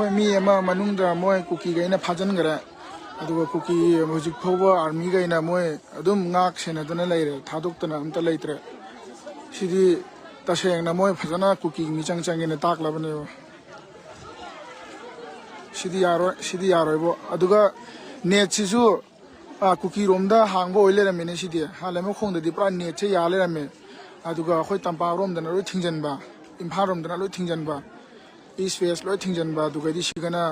अखोई मी मोय कुकी गई फाजन गरे कुकी हजिक फाव आर्मी गई मोय सेना लेरे थादोक्तना अमता लेत्रे सिदी तसेंगना मोय फजना कुकी मिचंग चंगेना ताकलाबने सिदी यारोइबो अदुगा नेट सिसु कुकी रोमदा हांगबो ओइ लेरमेने सिदी हालेमो खोंददि पुरा नेट से या लेरमे अदुगा अखोई तंपा रोमदना लोइ थिंजनबा इम्फा रोमदना लोइ थिंजनबा ईस्ट वेस्ट लोइ थिंजनबा दुगैदि सिगना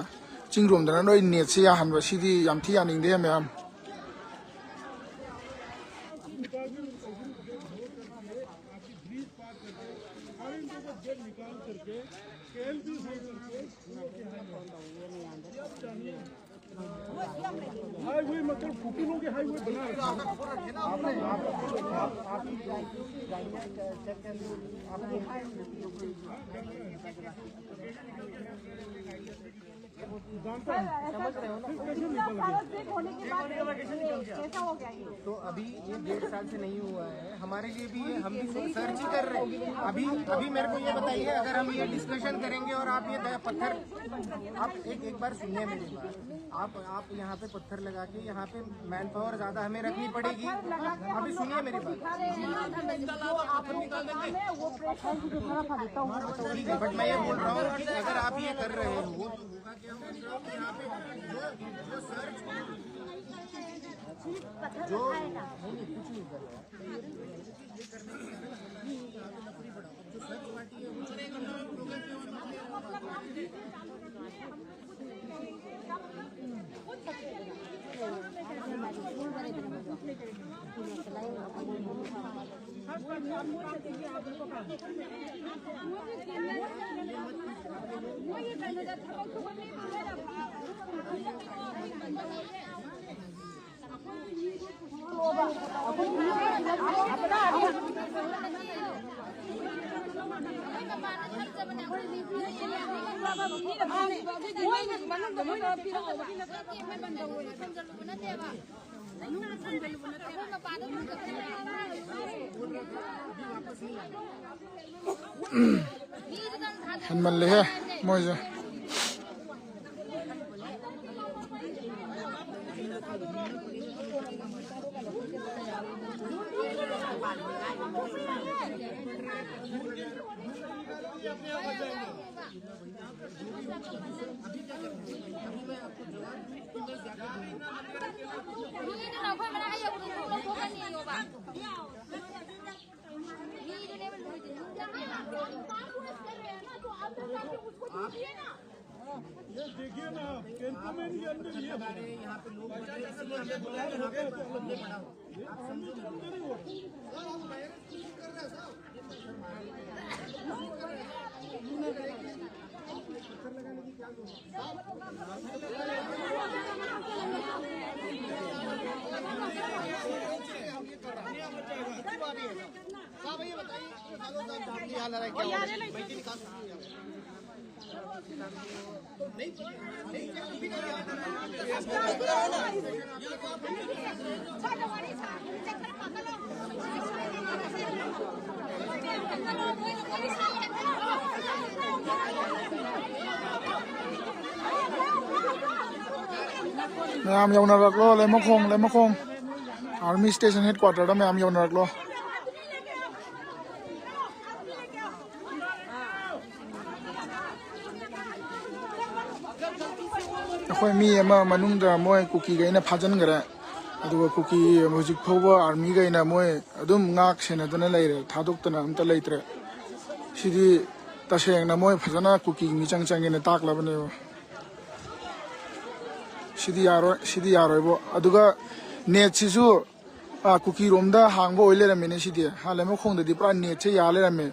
चिंग रोमदना लोइ नेट से या हनबा सिदी यामथि यानिंगदे मैम हाईवे मतलब फुटूलों के हाईवे बना तो अभी ये 1.5 साल से नहीं हुआ है हमारे लिए भी हम भी सर्च ही कर रहे हैं अभी मेरे को ये बताइए अगर हम ये डिस्कशन करेंगे और आप ये पत्थर आप एक बार सुनिए मेरी बात आप यहाँ पे पत्थर लगा के यहाँ पे मैन पावर ज्यादा हमें रखनी पड़ेगी अभी सुनिए मेरी बात ठीक है बट मैं ये बोल रहा हूँ कि अगर आप ये कर रहे हो तो होगा क्या यहाँ पे जो सर्च जो नहीं कुछ नहीं कर रहा ये करने लकड़ी बढ़ाओ जो सर्च पार्टी है वो हनमल है मोजे देखिए ना कैंटोनमेंट के अंदर ये यहाँ पे लोग मैम यौना रखलो लेमखोंग आर्मी स्टेशन हेडक्वार्टर दा मैम यौना रखलो अखोई मी मोय कुकी गई फाजन गरे कुकी हजिक फाव आर्मी गई मोय सेना लेरे थादोक्तना अमता लेत्रे सिदी तसेंगना मोय फजना कुकी मिचंग चंगेना ताकलाबने सिदी यारोइबो अदुगा नेट सिसु कुकी रोमदा हांगबो ओइ लेरमेने सिदी हालेमो खोंददि पुरा नेट से या लेरमे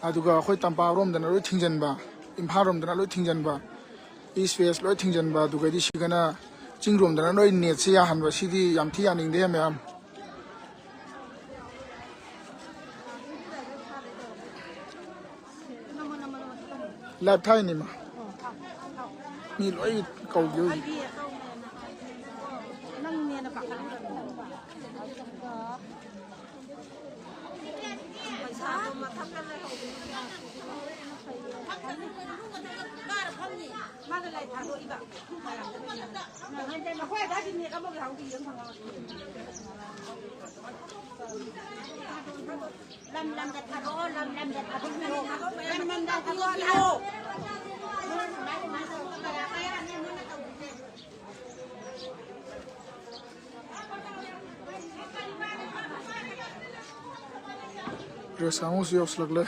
अदुगा अखोई तंपा रोमदना लोइ थिंजनबा इम्फा रोमदना लोइ थिंजनबा ईस्ट वेस्ट लोइ थिंजनबा दुगैदि सिगना चिंग रोमदना लोइ नेट से या हनबा सिदी यामथि यानिंगदे मैम लाइफ थाइ निमा मी लोइ कौगियो पैसा Resamu sih harus lagi.